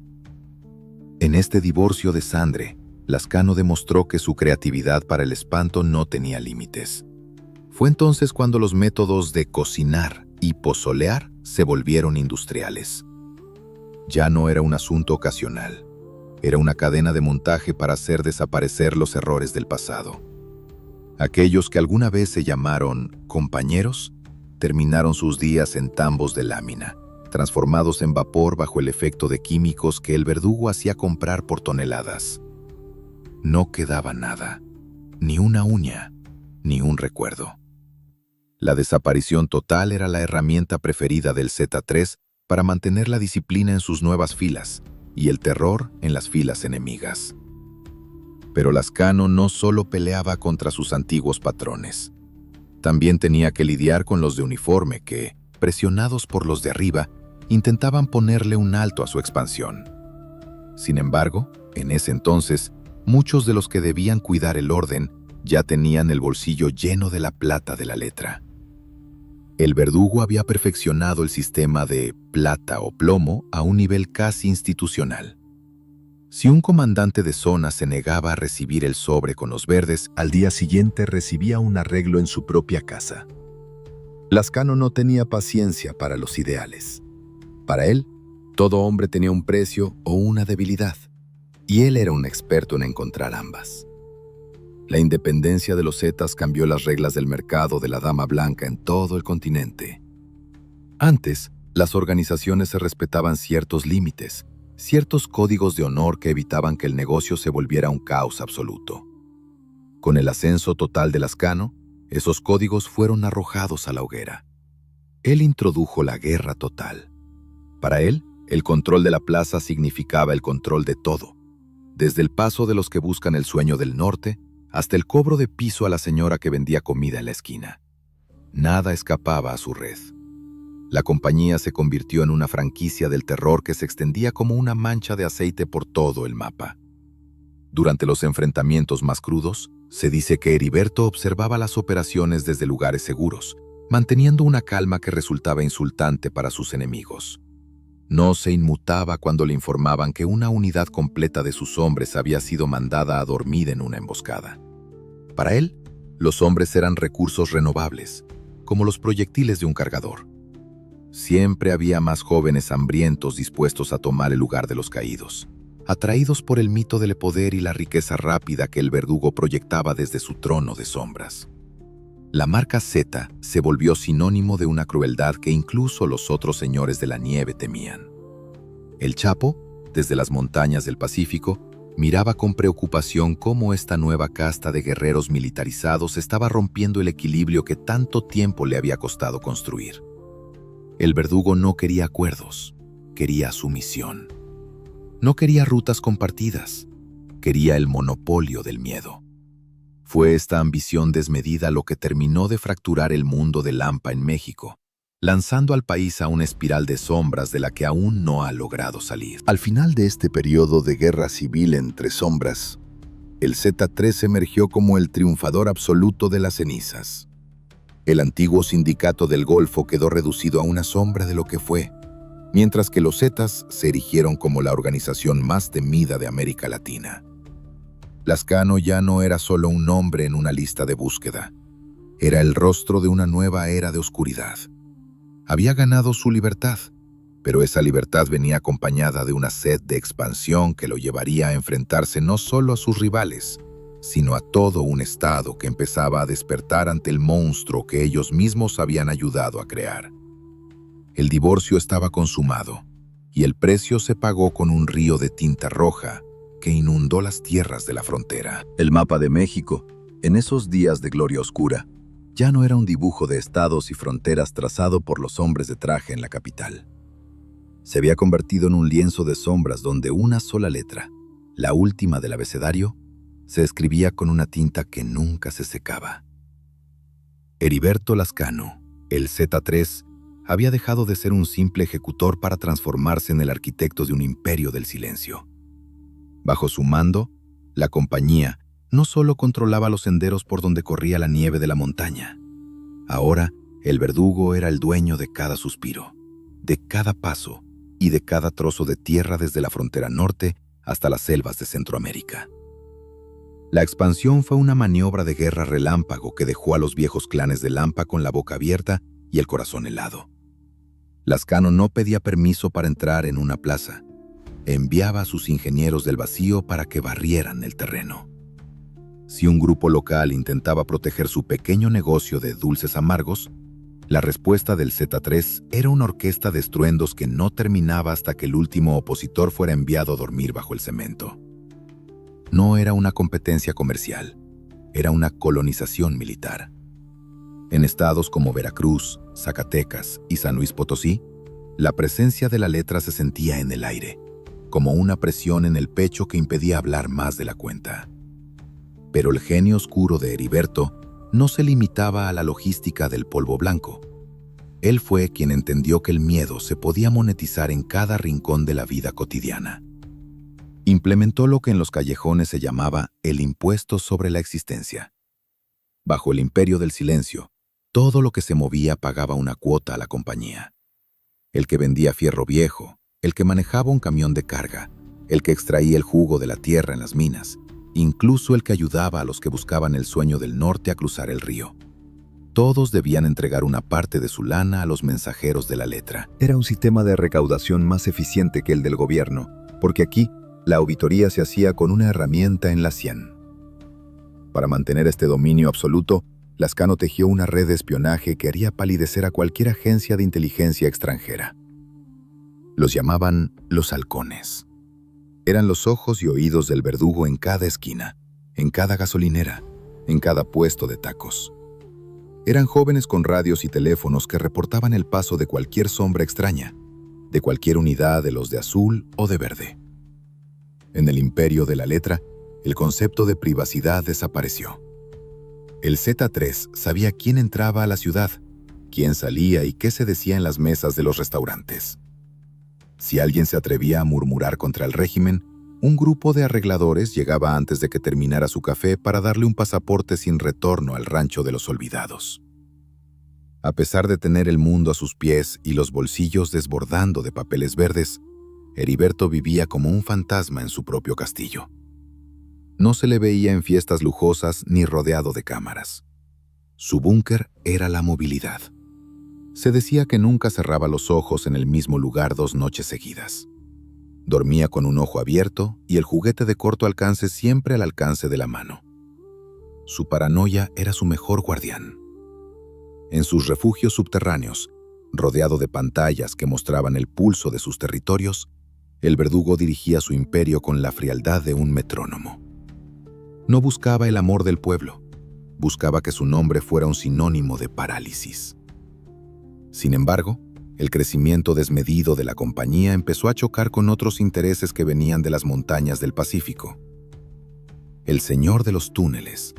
En este divorcio de sangre, Lascano demostró que su creatividad para el espanto no tenía límites. Fue entonces cuando los métodos de cocinar y pozolear se volvieron industriales. Ya no era un asunto ocasional, era una cadena de montaje para hacer desaparecer los errores del pasado. Aquellos que alguna vez se llamaron compañeros, terminaron sus días en tambos de lámina, transformados en vapor bajo el efecto de químicos que el verdugo hacía comprar por toneladas. No quedaba nada, ni una uña, ni un recuerdo. La desaparición total era la herramienta preferida del Z3 para mantener la disciplina en sus nuevas filas y el terror en las filas enemigas. Pero Lascano no solo peleaba contra sus antiguos patrones. También tenía que lidiar con los de uniforme que, presionados por los de arriba, intentaban ponerle un alto a su expansión. Sin embargo, en ese entonces, muchos de los que debían cuidar el orden ya tenían el bolsillo lleno de la plata de la letra. El verdugo había perfeccionado el sistema de plata o plomo a un nivel casi institucional. Si un comandante de zona se negaba a recibir el sobre con los verdes, al día siguiente recibía un arreglo en su propia casa. Lascano no tenía paciencia para los ideales. Para él, todo hombre tenía un precio o una debilidad, y él era un experto en encontrar ambas. La independencia de los Zetas cambió las reglas del mercado de la dama blanca en todo el continente. Antes, las organizaciones se respetaban ciertos límites, ciertos códigos de honor que evitaban que el negocio se volviera un caos absoluto. Con el ascenso total de Lascano, esos códigos fueron arrojados a la hoguera. Él introdujo la guerra total. Para él, el control de la plaza significaba el control de todo, desde el paso de los que buscan el sueño del norte hasta el cobro de piso a la señora que vendía comida en la esquina. Nada escapaba a su red. La compañía se convirtió en una franquicia del terror que se extendía como una mancha de aceite por todo el mapa. Durante los enfrentamientos más crudos, se dice que Heriberto observaba las operaciones desde lugares seguros, manteniendo una calma que resultaba insultante para sus enemigos. No se inmutaba cuando le informaban que una unidad completa de sus hombres había sido mandada a dormir en una emboscada. Para él, los hombres eran recursos renovables, como los proyectiles de un cargador. Siempre había más jóvenes hambrientos dispuestos a tomar el lugar de los caídos, atraídos por el mito del poder y la riqueza rápida que el verdugo proyectaba desde su trono de sombras. La marca Z se volvió sinónimo de una crueldad que incluso los otros señores de la nieve temían. El Chapo, desde las montañas del Pacífico, miraba con preocupación cómo esta nueva casta de guerreros militarizados estaba rompiendo el equilibrio que tanto tiempo le había costado construir. El verdugo no quería acuerdos, quería sumisión. No quería rutas compartidas, quería el monopolio del miedo. Fue esta ambición desmedida lo que terminó de fracturar el mundo de Lampa en México, lanzando al país a una espiral de sombras de la que aún no ha logrado salir. Al final de este periodo de guerra civil entre sombras, el Z3 emergió como el triunfador absoluto de las cenizas. El antiguo sindicato del Golfo quedó reducido a una sombra de lo que fue, mientras que los Zetas se erigieron como la organización más temida de América Latina. Lascano ya no era solo un nombre en una lista de búsqueda, era el rostro de una nueva era de oscuridad. Había ganado su libertad, pero esa libertad venía acompañada de una sed de expansión que lo llevaría a enfrentarse no solo a sus rivales, sino a todo un estado que empezaba a despertar ante el monstruo que ellos mismos habían ayudado a crear. El divorcio estaba consumado, y el precio se pagó con un río de tinta roja que inundó las tierras de la frontera. El mapa de México, en esos días de gloria oscura, ya no era un dibujo de estados y fronteras trazado por los hombres de traje en la capital. Se había convertido en un lienzo de sombras donde una sola letra, la última del abecedario, se escribía con una tinta que nunca se secaba. Heriberto Lascano, el Z3, había dejado de ser un simple ejecutor para transformarse en el arquitecto de un imperio del silencio. Bajo su mando, la compañía no solo controlaba los senderos por donde corría la nieve de la montaña. Ahora, el verdugo era el dueño de cada suspiro, de cada paso y de cada trozo de tierra desde la frontera norte hasta las selvas de Centroamérica. La expansión fue una maniobra de guerra relámpago que dejó a los viejos clanes de Lampa con la boca abierta y el corazón helado. Lascano no pedía permiso para entrar en una plaza. Enviaba a sus ingenieros del vacío para que barrieran el terreno. Si un grupo local intentaba proteger su pequeño negocio de dulces amargos, la respuesta del Z3 era una orquesta de estruendos que no terminaba hasta que el último opositor fuera enviado a dormir bajo el cemento. No era una competencia comercial, era una colonización militar. En estados como Veracruz, Zacatecas y San Luis Potosí, la presencia de la letra se sentía en el aire, como una presión en el pecho que impedía hablar más de la cuenta. Pero el genio oscuro de Heriberto no se limitaba a la logística del polvo blanco. Él fue quien entendió que el miedo se podía monetizar en cada rincón de la vida cotidiana. Implementó lo que en los callejones se llamaba el impuesto sobre la existencia. Bajo el imperio del silencio, todo lo que se movía pagaba una cuota a la compañía. El que vendía fierro viejo, el que manejaba un camión de carga, el que extraía el jugo de la tierra en las minas, incluso el que ayudaba a los que buscaban el sueño del norte a cruzar el río. Todos debían entregar una parte de su lana a los mensajeros de la letra. Era un sistema de recaudación más eficiente que el del gobierno, porque aquí la auditoría se hacía con una herramienta en la sien. Para mantener este dominio absoluto, Lascano tejió una red de espionaje que haría palidecer a cualquier agencia de inteligencia extranjera. Los llamaban los halcones. Eran los ojos y oídos del verdugo en cada esquina, en cada gasolinera, en cada puesto de tacos. Eran jóvenes con radios y teléfonos que reportaban el paso de cualquier sombra extraña, de cualquier unidad de los de azul o de verde. En el imperio de la letra, el concepto de privacidad desapareció. El Z3 sabía quién entraba a la ciudad, quién salía y qué se decía en las mesas de los restaurantes. Si alguien se atrevía a murmurar contra el régimen, un grupo de arregladores llegaba antes de que terminara su café para darle un pasaporte sin retorno al rancho de los olvidados. A pesar de tener el mundo a sus pies y los bolsillos desbordando de papeles verdes, Heriberto vivía como un fantasma en su propio castillo. No se le veía en fiestas lujosas ni rodeado de cámaras. Su búnker era la movilidad. Se decía que nunca cerraba los ojos en el mismo lugar 2 noches seguidas. Dormía con un ojo abierto y el juguete de corto alcance siempre al alcance de la mano. Su paranoia era su mejor guardián. En sus refugios subterráneos, rodeado de pantallas que mostraban el pulso de sus territorios, el verdugo dirigía su imperio con la frialdad de un metrónomo. No buscaba el amor del pueblo, buscaba que su nombre fuera un sinónimo de parálisis. Sin embargo, el crecimiento desmedido de la compañía empezó a chocar con otros intereses que venían de las montañas del Pacífico. El señor de los túneles,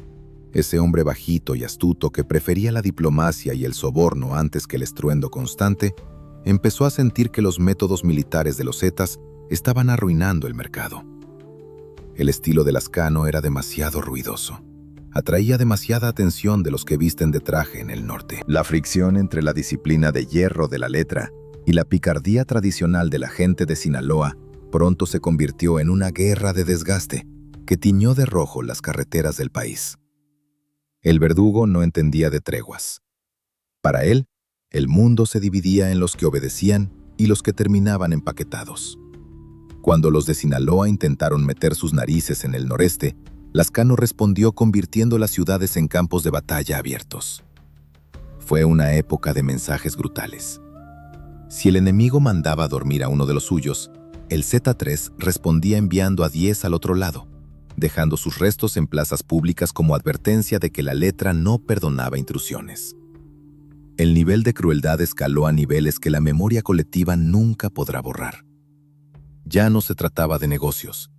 ese hombre bajito y astuto que prefería la diplomacia y el soborno antes que el estruendo constante, empezó a sentir que los métodos militares de los Zetas estaban arruinando el mercado. El estilo de Lascano era demasiado ruidoso. atraía demasiada atención de los que visten de traje en el norte. La fricción entre la disciplina de hierro de la letra y la picardía tradicional de la gente de Sinaloa pronto se convirtió en una guerra de desgaste que tiñó de rojo las carreteras del país. El verdugo no entendía de treguas. Para él, el mundo se dividía en los que obedecían y los que terminaban empaquetados. Cuando los de Sinaloa intentaron meter sus narices en el noreste, Lascano respondió convirtiendo las ciudades en campos de batalla abiertos. Fue una época de mensajes brutales. Si el enemigo mandaba dormir a uno de los suyos, el Z3 respondía enviando a 10 al otro lado, dejando sus restos en plazas públicas como advertencia de que la letra no perdonaba intrusiones. El nivel de crueldad escaló a niveles que la memoria colectiva nunca podrá borrar. Ya no se trataba de negocios.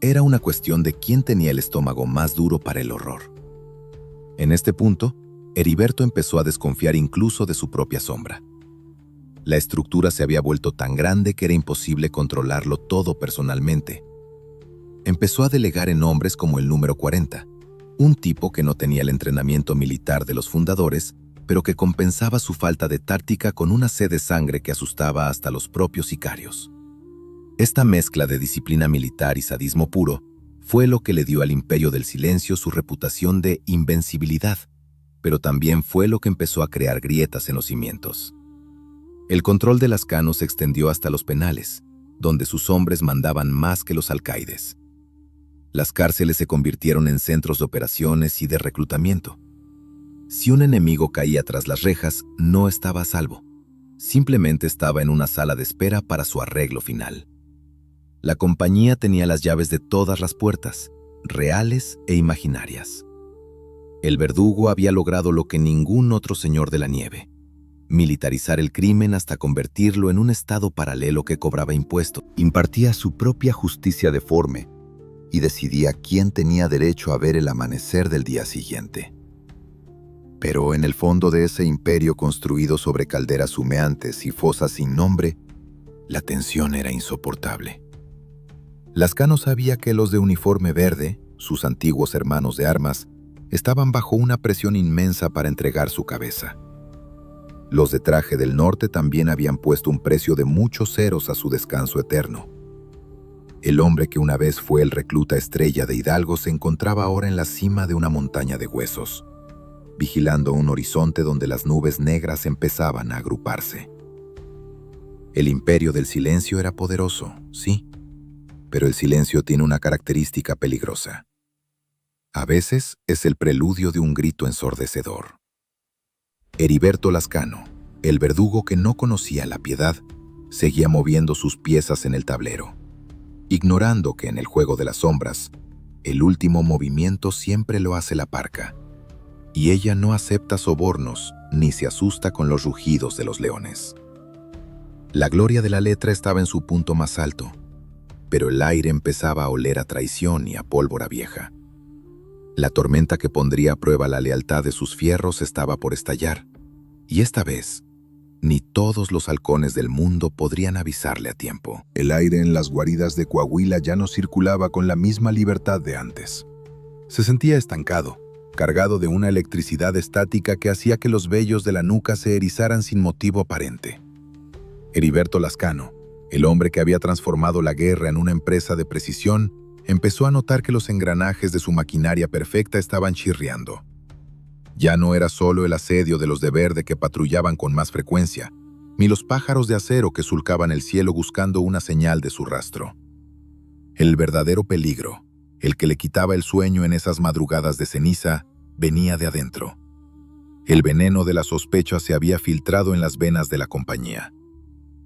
Era una cuestión de quién tenía el estómago más duro para el horror. En este punto, Heriberto empezó a desconfiar incluso de su propia sombra. La estructura se había vuelto tan grande que era imposible controlarlo todo personalmente. Empezó a delegar en hombres como el número 40, un tipo que no tenía el entrenamiento militar de los fundadores, pero que compensaba su falta de táctica con una sed de sangre que asustaba hasta los propios sicarios. Esta mezcla de disciplina militar y sadismo puro fue lo que le dio al Imperio del Silencio su reputación de invencibilidad, pero también fue lo que empezó a crear grietas en los cimientos. El control de Lascano se extendió hasta los penales, donde sus hombres mandaban más que los alcaides. Las cárceles se convirtieron en centros de operaciones y de reclutamiento. Si un enemigo caía tras las rejas, no estaba a salvo. Simplemente estaba en una sala de espera para su arreglo final. La compañía tenía las llaves de todas las puertas, reales e imaginarias. El verdugo había logrado lo que ningún otro señor de la nieve: militarizar el crimen hasta convertirlo en un estado paralelo que cobraba impuestos, impartía su propia justicia deforme y decidía quién tenía derecho a ver el amanecer del día siguiente. Pero en el fondo de ese imperio construido sobre calderas humeantes y fosas sin nombre, la tensión era insoportable. Lascano sabía que los de uniforme verde, sus antiguos hermanos de armas, estaban bajo una presión inmensa para entregar su cabeza. Los de traje del norte también habían puesto un precio de muchos ceros a su descanso eterno. El hombre que una vez fue el recluta estrella de Hidalgo se encontraba ahora en la cima de una montaña de huesos, vigilando un horizonte donde las nubes negras empezaban a agruparse. El Imperio del Silencio era poderoso, sí, pero el silencio tiene una característica peligrosa. A veces es el preludio de un grito ensordecedor. Heriberto Lascano, el verdugo que no conocía la piedad, seguía moviendo sus piezas en el tablero, ignorando que en el juego de las sombras, el último movimiento siempre lo hace la parca, y ella no acepta sobornos ni se asusta con los rugidos de los leones. La gloria de la letra estaba en su punto más alto, pero el aire empezaba a oler a traición y a pólvora vieja. La tormenta que pondría a prueba la lealtad de sus fierros estaba por estallar, y esta vez, ni todos los halcones del mundo podrían avisarle a tiempo. El aire en las guaridas de Coahuila ya no circulaba con la misma libertad de antes. Se sentía estancado, cargado de una electricidad estática que hacía que los vellos de la nuca se erizaran sin motivo aparente. Heriberto Lascano, el hombre que había transformado la guerra en una empresa de precisión, empezó a notar que los engranajes de su maquinaria perfecta estaban chirriando. Ya no era solo el asedio de los de verde que patrullaban con más frecuencia, ni los pájaros de acero que surcaban el cielo buscando una señal de su rastro. El verdadero peligro, el que le quitaba el sueño en esas madrugadas de ceniza, venía de adentro. El veneno de la sospecha se había filtrado en las venas de la compañía.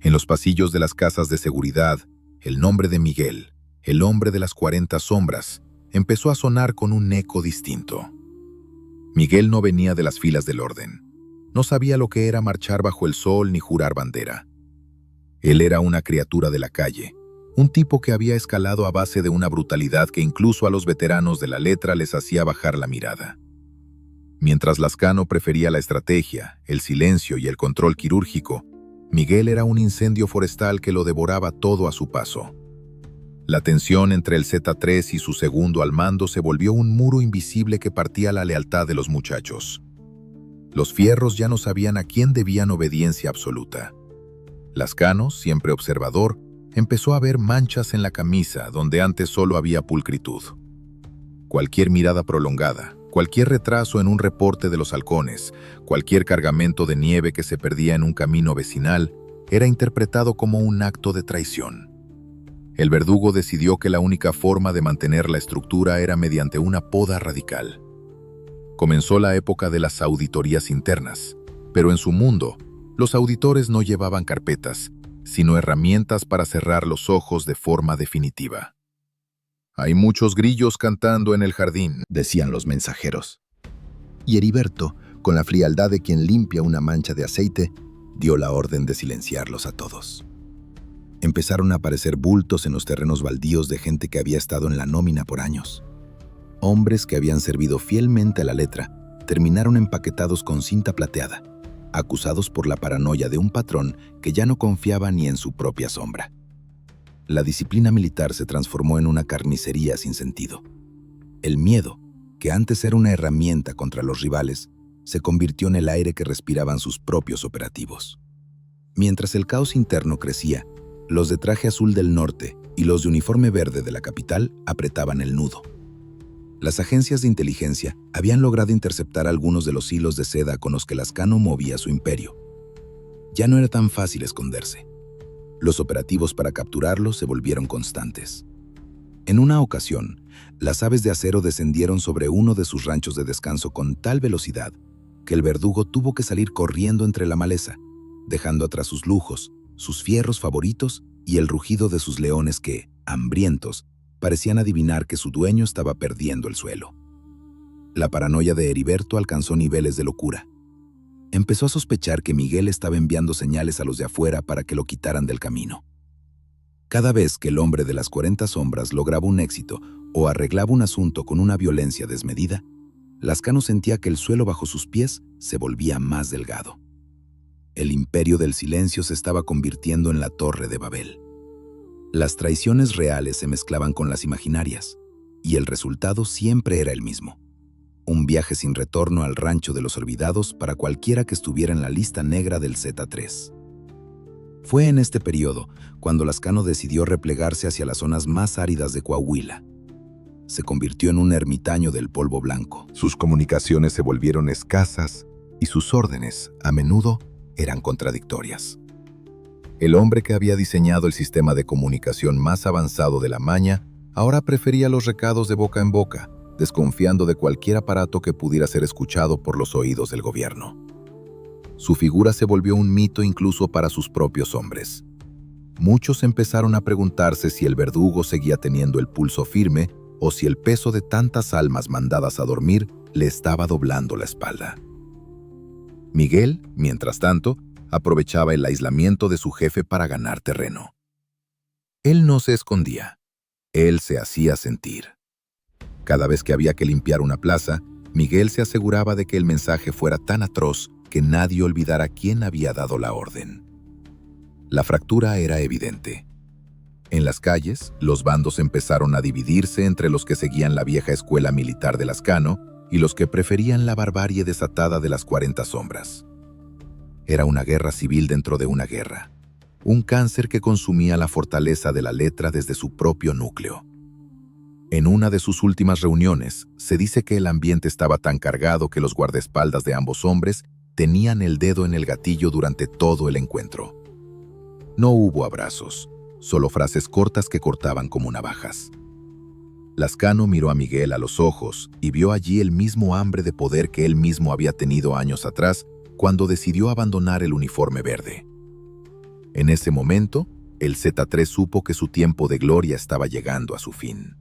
En los pasillos de las casas de seguridad, el nombre de Miguel, el hombre de las 40 sombras, empezó a sonar con un eco distinto. Miguel no venía de las filas del orden. No sabía lo que era marchar bajo el sol ni jurar bandera. Él era una criatura de la calle, un tipo que había escalado a base de una brutalidad que incluso a los veteranos de la letra les hacía bajar la mirada. Mientras Lascano prefería la estrategia, el silencio y el control quirúrgico, Miguel era un incendio forestal que lo devoraba todo a su paso. La tensión entre el Z3 y su segundo al mando se volvió un muro invisible que partía la lealtad de los muchachos. Los fierros ya no sabían a quién debían obediencia absoluta. Lascano, siempre observador, empezó a ver manchas en la camisa donde antes solo había pulcritud. Cualquier mirada prolongada, cualquier retraso en un reporte de los halcones, cualquier cargamento de nieve que se perdía en un camino vecinal, era interpretado como un acto de traición. El verdugo decidió que la única forma de mantener la estructura era mediante una poda radical. Comenzó la época de las auditorías internas, pero en su mundo, los auditores no llevaban carpetas, sino herramientas para cerrar los ojos de forma definitiva. «Hay muchos grillos cantando en el jardín», decían los mensajeros. Y Heriberto, con la frialdad de quien limpia una mancha de aceite, dio la orden de silenciarlos a todos. Empezaron a aparecer bultos en los terrenos baldíos de gente que había estado en la nómina por años. Hombres que habían servido fielmente a la letra terminaron empaquetados con cinta plateada, acusados por la paranoia de un patrón que ya no confiaba ni en su propia sombra. La disciplina militar se transformó en una carnicería sin sentido. El miedo, que antes era una herramienta contra los rivales, se convirtió en el aire que respiraban sus propios operativos. Mientras el caos interno crecía, los de traje azul del norte y los de uniforme verde de la capital apretaban el nudo. Las agencias de inteligencia habían logrado interceptar algunos de los hilos de seda con los que Lascano movía su imperio. Ya no era tan fácil esconderse. Los operativos para capturarlo se volvieron constantes. En una ocasión, las aves de acero descendieron sobre uno de sus ranchos de descanso con tal velocidad que el verdugo tuvo que salir corriendo entre la maleza, dejando atrás sus lujos, sus fierros favoritos y el rugido de sus leones que, hambrientos, parecían adivinar que su dueño estaba perdiendo el suelo. La paranoia de Heriberto alcanzó niveles de locura. Empezó a sospechar que Miguel estaba enviando señales a los de afuera para que lo quitaran del camino. Cada vez que el hombre de las 40 sombras lograba un éxito o arreglaba un asunto con una violencia desmedida, Lascano sentía que el suelo bajo sus pies se volvía más delgado. El imperio del silencio se estaba convirtiendo en la Torre de Babel. Las traiciones reales se mezclaban con las imaginarias, y el resultado siempre era el mismo: un viaje sin retorno al rancho de los olvidados para cualquiera que estuviera en la lista negra del Z3. Fue en este periodo cuando Lascano decidió replegarse hacia las zonas más áridas de Coahuila. Se convirtió en un ermitaño del polvo blanco. Sus comunicaciones se volvieron escasas y sus órdenes, a menudo, eran contradictorias. El hombre que había diseñado el sistema de comunicación más avanzado de la Maña ahora prefería los recados de boca en boca, desconfiando de cualquier aparato que pudiera ser escuchado por los oídos del gobierno. Su figura se volvió un mito incluso para sus propios hombres. Muchos empezaron a preguntarse si el verdugo seguía teniendo el pulso firme o si el peso de tantas almas mandadas a dormir le estaba doblando la espalda. Miguel, mientras tanto, aprovechaba el aislamiento de su jefe para ganar terreno. Él no se escondía. Él se hacía sentir. Cada vez que había que limpiar una plaza, Miguel se aseguraba de que el mensaje fuera tan atroz que nadie olvidara quién había dado la orden. La fractura era evidente. En las calles, los bandos empezaron a dividirse entre los que seguían la vieja escuela militar de Lascano y los que preferían la barbarie desatada de las 40 sombras. Era una guerra civil dentro de una guerra, un cáncer que consumía la fortaleza de la letra desde su propio núcleo. En una de sus últimas reuniones, se dice que el ambiente estaba tan cargado que los guardaespaldas de ambos hombres tenían el dedo en el gatillo durante todo el encuentro. No hubo abrazos, solo frases cortas que cortaban como navajas. Lascano miró a Miguel a los ojos y vio allí el mismo hambre de poder que él mismo había tenido años atrás cuando decidió abandonar el uniforme verde. En ese momento, el Z3 supo que su tiempo de gloria estaba llegando a su fin.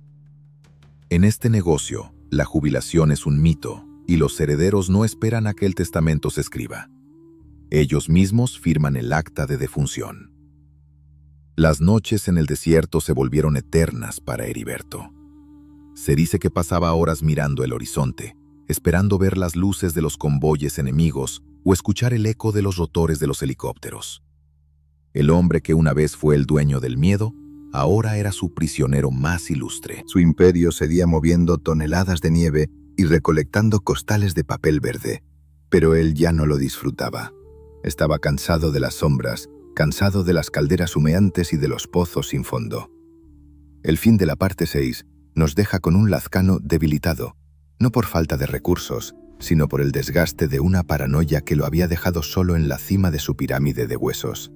En este negocio, la jubilación es un mito y los herederos no esperan a que el testamento se escriba. Ellos mismos firman el acta de defunción. Las noches en el desierto se volvieron eternas para Heriberto. Se dice que pasaba horas mirando el horizonte, esperando ver las luces de los convoyes enemigos o escuchar el eco de los rotores de los helicópteros. El hombre que una vez fue el dueño del miedo, ahora era su prisionero más ilustre. Su imperio seguía moviendo toneladas de nieve y recolectando costales de papel verde, pero él ya no lo disfrutaba. Estaba cansado de las sombras, cansado de las calderas humeantes y de los pozos sin fondo. El fin de la parte 6 nos deja con un Lazcano debilitado, no por falta de recursos, sino por el desgaste de una paranoia que lo había dejado solo en la cima de su pirámide de huesos.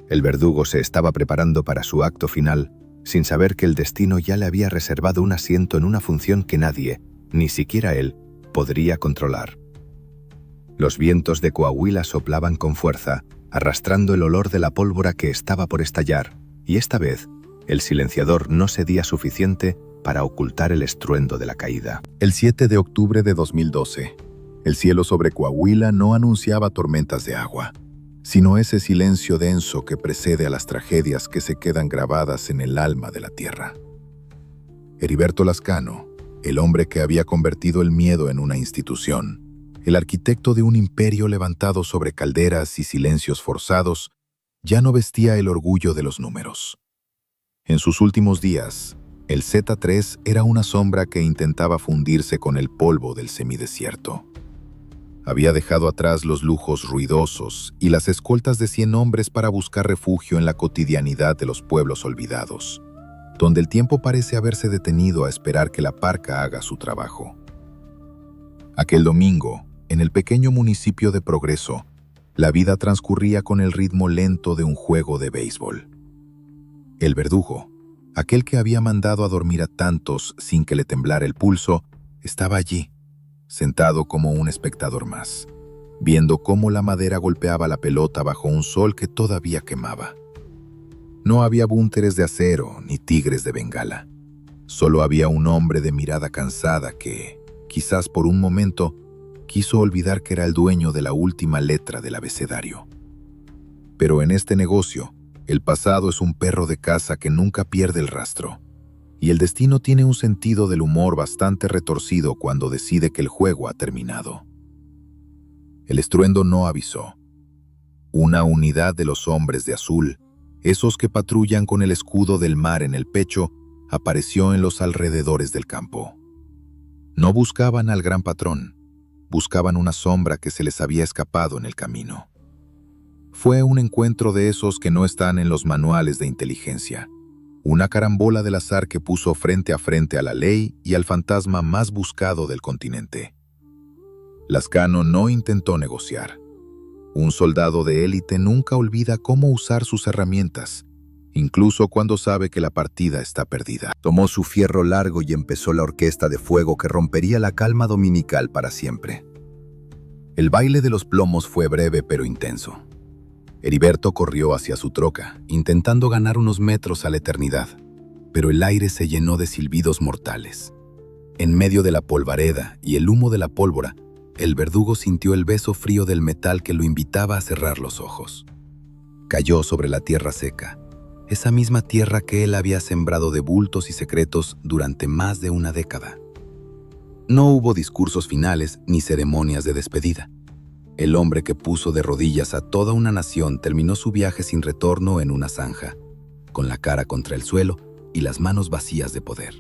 El verdugo se estaba preparando para su acto final, sin saber que el destino ya le había reservado un asiento en una función que nadie, ni siquiera él, podría controlar. Los vientos de Coahuila soplaban con fuerza, arrastrando el olor de la pólvora que estaba por estallar, y esta vez, el silenciador no cedía suficiente para ocultar el estruendo de la caída. El 7 de octubre de 2012, el cielo sobre Coahuila no anunciaba tormentas de agua, sino ese silencio denso que precede a las tragedias que se quedan grabadas en el alma de la tierra. Heriberto Lazcano, el hombre que había convertido el miedo en una institución, el arquitecto de un imperio levantado sobre calderas y silencios forzados, ya no vestía el orgullo de los números. En sus últimos días, el Z3 era una sombra que intentaba fundirse con el polvo del semidesierto. Había dejado atrás los lujos ruidosos y las escoltas de 100 hombres para buscar refugio en la cotidianidad de los pueblos olvidados, donde el tiempo parece haberse detenido a esperar que la parca haga su trabajo. Aquel domingo, en el pequeño municipio de Progreso, la vida transcurría con el ritmo lento de un juego de béisbol. El verdugo, aquel que había mandado a dormir a tantos sin que le temblara el pulso, estaba allí, sentado como un espectador más, viendo cómo la madera golpeaba la pelota bajo un sol que todavía quemaba. No había búnkeres de acero ni tigres de Bengala. Solo había un hombre de mirada cansada que, quizás por un momento, quiso olvidar que era el dueño de la última letra del abecedario. Pero en este negocio, el pasado es un perro de caza que nunca pierde el rastro, y el destino tiene un sentido del humor bastante retorcido cuando decide que el juego ha terminado. El estruendo no avisó. Una unidad de los hombres de azul, esos que patrullan con el escudo del mar en el pecho, apareció en los alrededores del campo. No buscaban al gran patrón, buscaban una sombra que se les había escapado en el camino. Fue un encuentro de esos que no están en los manuales de inteligencia, una carambola del azar que puso frente a frente a la ley y al fantasma más buscado del continente. Lazcano no intentó negociar. Un soldado de élite nunca olvida cómo usar sus herramientas, incluso cuando sabe que la partida está perdida. Tomó su fierro largo y empezó la orquesta de fuego que rompería la calma dominical para siempre. El baile de los plomos fue breve pero intenso. Heriberto corrió hacia su troca, intentando ganar unos metros a la eternidad, pero el aire se llenó de silbidos mortales. En medio de la polvareda y el humo de la pólvora, el verdugo sintió el beso frío del metal que lo invitaba a cerrar los ojos. Cayó sobre la tierra seca, esa misma tierra que él había sembrado de bultos y secretos durante más de una década. No hubo discursos finales ni ceremonias de despedida. El hombre que puso de rodillas a toda una nación terminó su viaje sin retorno en una zanja, con la cara contra el suelo y las manos vacías de poder.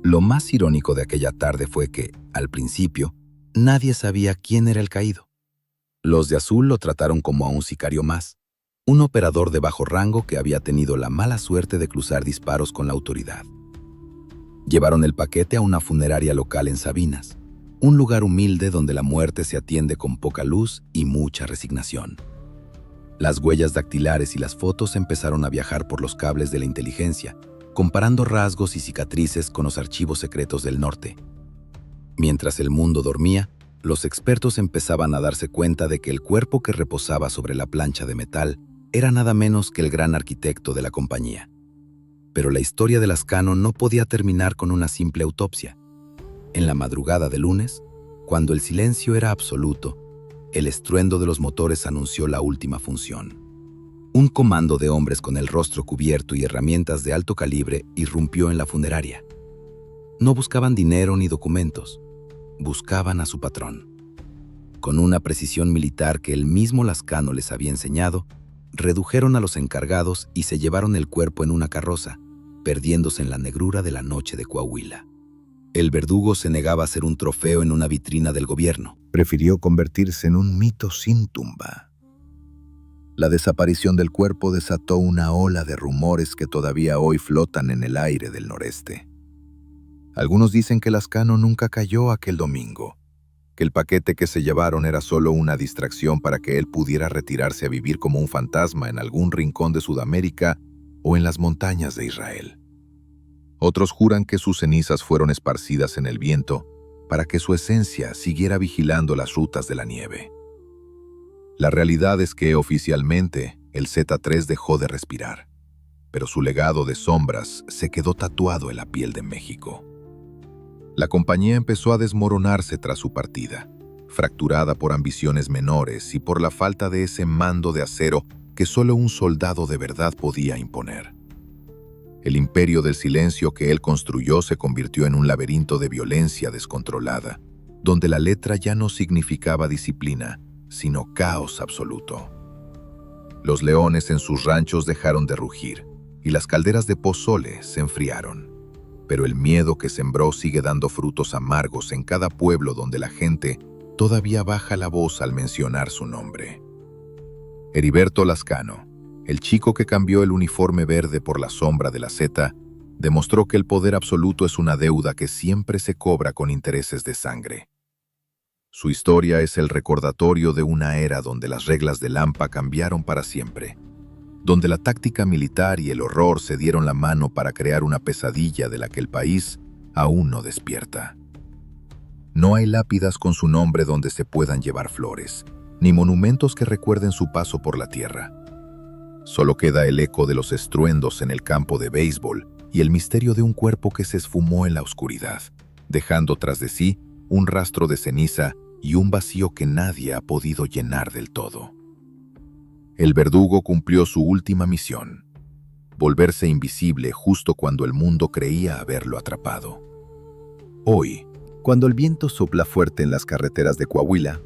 Lo más irónico de aquella tarde fue que, al principio, nadie sabía quién era el caído. Los de azul lo trataron como a un sicario más, un operador de bajo rango que había tenido la mala suerte de cruzar disparos con la autoridad. Llevaron el paquete a una funeraria local en Sabinas, un lugar humilde donde la muerte se atiende con poca luz y mucha resignación. Las huellas dactilares y las fotos empezaron a viajar por los cables de la inteligencia, comparando rasgos y cicatrices con los archivos secretos del norte. Mientras el mundo dormía, los expertos empezaban a darse cuenta de que el cuerpo que reposaba sobre la plancha de metal era nada menos que el gran arquitecto de la compañía. Pero la historia de Lazcano no podía terminar con una simple autopsia. En la madrugada de lunes, cuando el silencio era absoluto, el estruendo de los motores anunció la última función. Un comando de hombres con el rostro cubierto y herramientas de alto calibre irrumpió en la funeraria. No buscaban dinero ni documentos, buscaban a su patrón. Con una precisión militar que el mismo Lazcano les había enseñado, redujeron a los encargados y se llevaron el cuerpo en una carroza, perdiéndose en la negrura de la noche de Coahuila. El verdugo se negaba a ser un trofeo en una vitrina del gobierno. Prefirió convertirse en un mito sin tumba. La desaparición del cuerpo desató una ola de rumores que todavía hoy flotan en el aire del noreste. Algunos dicen que Lascano nunca cayó aquel domingo, que el paquete que se llevaron era solo una distracción para que él pudiera retirarse a vivir como un fantasma en algún rincón de Sudamérica o en las montañas de Israel. Otros juran que sus cenizas fueron esparcidas en el viento para que su esencia siguiera vigilando las rutas de la nieve. La realidad es que oficialmente el Z3 dejó de respirar, pero su legado de sombras se quedó tatuado en la piel de México. La compañía empezó a desmoronarse tras su partida, fracturada por ambiciones menores y por la falta de ese mando de acero que solo un soldado de verdad podía imponer. El imperio del silencio que él construyó se convirtió en un laberinto de violencia descontrolada, donde la letra ya no significaba disciplina, sino caos absoluto. Los leones en sus ranchos dejaron de rugir y las calderas de pozole se enfriaron. Pero el miedo que sembró sigue dando frutos amargos en cada pueblo donde la gente todavía baja la voz al mencionar su nombre. Heriberto Lascano, el chico que cambió el uniforme verde por la sombra de la Z, demostró que el poder absoluto es una deuda que siempre se cobra con intereses de sangre. Su historia es el recordatorio de una era donde las reglas del AMPA cambiaron para siempre, donde la táctica militar y el horror se dieron la mano para crear una pesadilla de la que el país aún no despierta. No hay lápidas con su nombre donde se puedan llevar flores, ni monumentos que recuerden su paso por la tierra. Solo queda el eco de los estruendos en el campo de béisbol y el misterio de un cuerpo que se esfumó en la oscuridad, dejando tras de sí un rastro de ceniza y un vacío que nadie ha podido llenar del todo. El verdugo cumplió su última misión, volverse invisible justo cuando el mundo creía haberlo atrapado. Hoy, cuando el viento sopla fuerte en las carreteras de Coahuila,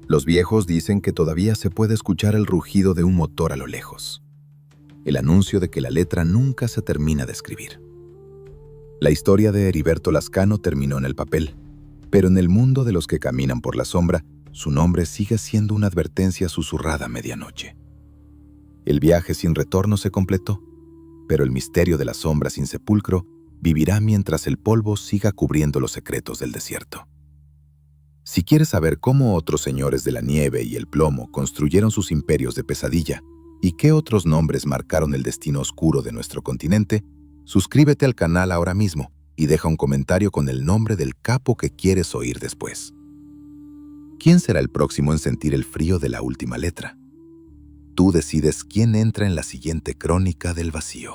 los viejos dicen que todavía se puede escuchar el rugido de un motor a lo lejos, el anuncio de que la letra nunca se termina de escribir. La historia de Heriberto Lascano terminó en el papel, pero en el mundo de los que caminan por la sombra, su nombre sigue siendo una advertencia susurrada a medianoche. El viaje sin retorno se completó, pero el misterio de la sombra sin sepulcro vivirá mientras el polvo siga cubriendo los secretos del desierto. Si quieres saber cómo otros señores de la nieve y el plomo construyeron sus imperios de pesadilla y qué otros nombres marcaron el destino oscuro de nuestro continente, suscríbete al canal ahora mismo y deja un comentario con el nombre del capo que quieres oír después. ¿Quién será el próximo en sentir el frío de la última letra? Tú decides quién entra en la siguiente crónica del vacío.